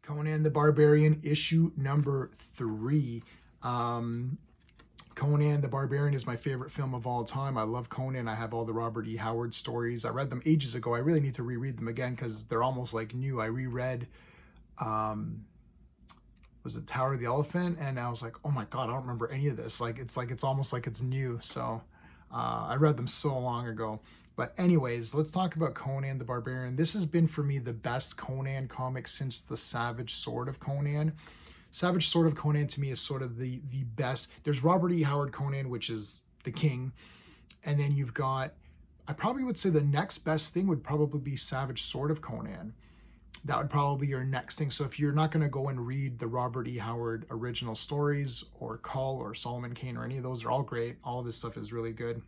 Conan the Barbarian, issue number 3. Conan the Barbarian is my favorite film of all time. I love Conan. I have all the Robert E. Howard stories. I read them ages ago. I really need to reread them again because they're almost like new. I reread, was it Tower of the Elephant? And I was like, oh my God, I don't remember any of this. It's almost like it's new. So I read them so long ago. But anyways, let's talk about Conan the Barbarian. This has been for me the best Conan comic since the Savage Sword of Conan. Savage Sword of Conan to me is sort of the best. There's Robert E. Howard Conan, which is the king. And then you've got, I probably would say the next best thing would probably be Savage Sword of Conan. That would probably be your next thing. So if you're not going to go and read the Robert E. Howard original stories or Cull or Solomon Kane or any of those, they're all great. All of his stuff is really good.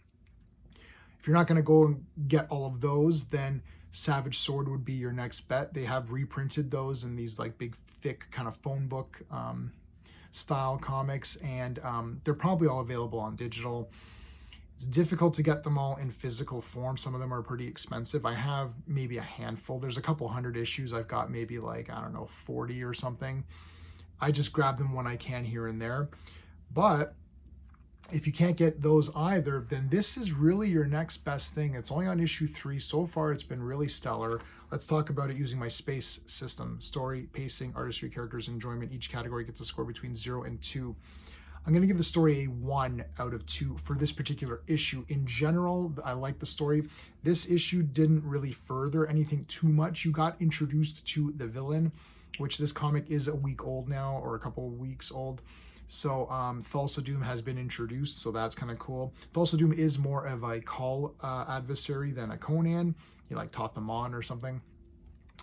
If you're not going to go and get all of those, then Savage Sword would be your next bet. They have reprinted those in these like big, thick kind of phone book style comics, and they're probably all available on digital. It's difficult to get them all in physical form. Some of them are pretty expensive. I have maybe a handful. There's a couple hundred issues. I've got maybe like, I don't know, 40 or something. I just grab them when I can here and there. But if you can't get those either, then this is really your next best thing. It's only on issue 3. So far, it's been really stellar. Let's talk about it using my space system. Story, pacing, artistry, characters, enjoyment. Each category gets a score between 0 and 2. I'm going to give the story a 1 out of 2 for this particular issue. In general, I like the story. This issue didn't really further anything too much. You got introduced to the villain, which this comic is a week old now, or a couple of weeks old. So Thulsa Doom has been introduced, so that's kind of cool. Thulsa Doom is more of a Cull adversary than a Conan. He like taught them on or something.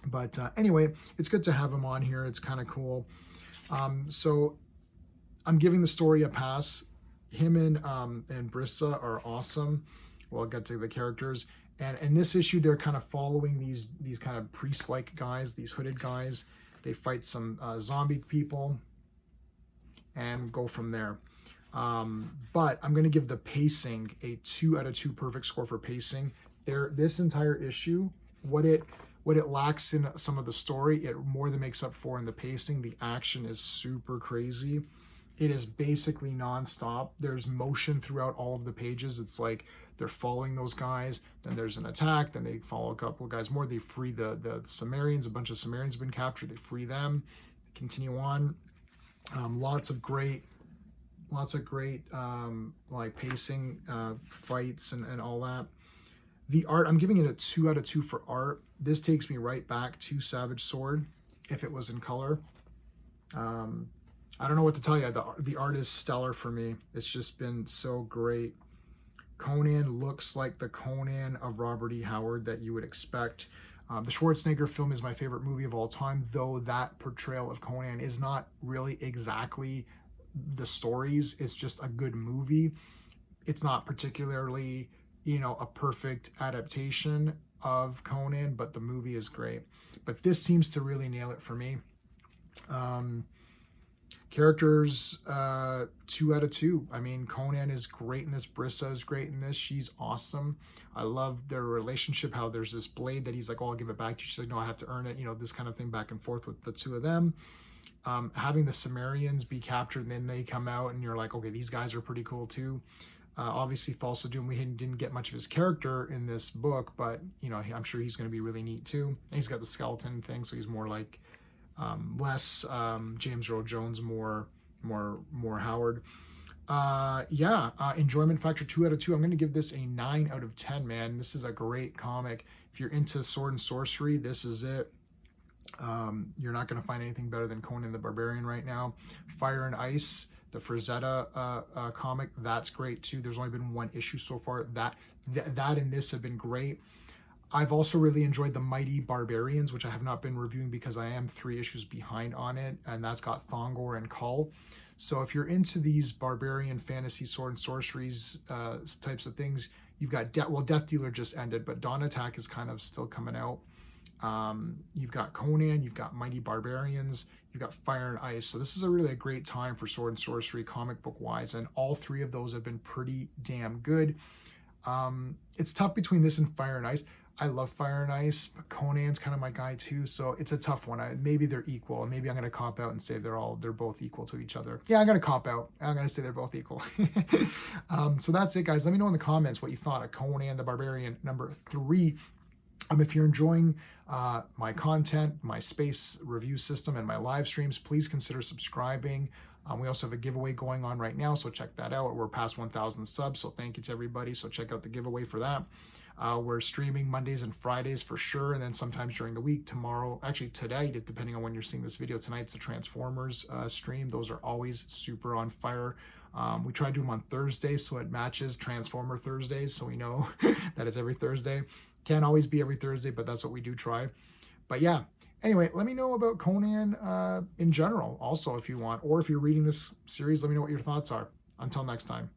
But anyway, it's good to have him on here. It's kind of cool. So I'm giving the story a pass. Him and Brissa are awesome. Well, I'll get to the characters. And in this issue, they're kind of following these kind of priest-like guys, these hooded guys. They fight some zombie people and go from there. But I'm going to give the pacing a 2 out of 2 perfect score for pacing. This entire issue, what it lacks in some of the story, it more than makes up for in the pacing. The action is super crazy. It is basically nonstop. There's motion throughout all of the pages. It's like they're following those guys, then there's an attack, then they follow a couple of guys more. They free the Sumerians. A bunch of Sumerians have been captured. They free them, they continue on. Lots of great like pacing, fights and all that. The art, I'm giving it a 2 out of 2 for art. This takes me right back to Savage Sword if it was in color. I don't know what to tell you. The art is stellar for me. It's just been so great. Conan looks like the Conan of Robert E. Howard that you would expect. The Schwarzenegger film is my favorite movie of all time, though that portrayal of Conan is not really exactly the stories. It's just a good movie. It's not particularly, a perfect adaptation of Conan, but the movie is great. But this seems to really nail it for me. Characters, 2 out of 2. I mean, Conan is great in this. Brissa is great in this. She's awesome. I love their relationship, how there's this blade that he's like, oh, I'll give it back to you. She's like, no, I have to earn it. This kind of thing back and forth with the two of them. Having the Sumerians be captured and then they come out and you're like, okay, these guys are pretty cool too. Obviously, Thulsa Doom, we didn't get much of his character in this book, but, I'm sure he's going to be really neat too. And he's got the skeleton thing, so he's more like, less James Earl Jones, more Howard. Enjoyment factor 2 out of 2. I'm going to give this a 9 out of 10, man. This is a great comic. If you're into sword and sorcery, this is it. You're not going to find anything better than Conan the Barbarian right now. Fire and Ice, the Frazetta comic, that's great too. There's only been 1 issue so far. That and this have been great. I've also really enjoyed the Mighty Barbarians, which I have not been reviewing because I am 3 issues behind on it, and that's got Thongor and Cull. So if you're into these barbarian fantasy sword and sorceries types of things, you've got Death Dealer just ended, but Dawn Attack is kind of still coming out. You've got Conan, you've got Mighty Barbarians, you've got Fire and Ice. So this is a great time for sword and sorcery comic book wise, and all 3 of those have been pretty damn good. It's tough between this and Fire and Ice. I love Fire and Ice, but Conan's kind of my guy too. So it's a tough one. Maybe they're equal. Maybe I'm gonna cop out and say they're both equal to each other. Yeah, I'm gonna cop out. I'm gonna say they're both equal. So that's it, guys. Let me know in the comments what you thought of Conan the Barbarian #3. If you're enjoying my content, my space review system, and my live streams, please consider subscribing. We also have a giveaway going on right now, so check that out. We're past 1,000 subs, so thank you to everybody. So check out the giveaway for that. We're streaming Mondays and Fridays for sure, and then sometimes during the week. Tomorrow, actually today, depending on when you're seeing this video, tonight's the Transformers stream. Those are always super on fire. We try to do them on Thursdays, so it matches Transformer Thursdays, so we know that it's every Thursday. Can't always be every Thursday, but that's what we do try. But yeah, anyway, let me know about Conan in general also if you want, or if you're reading this series, let me know what your thoughts are. Until next time.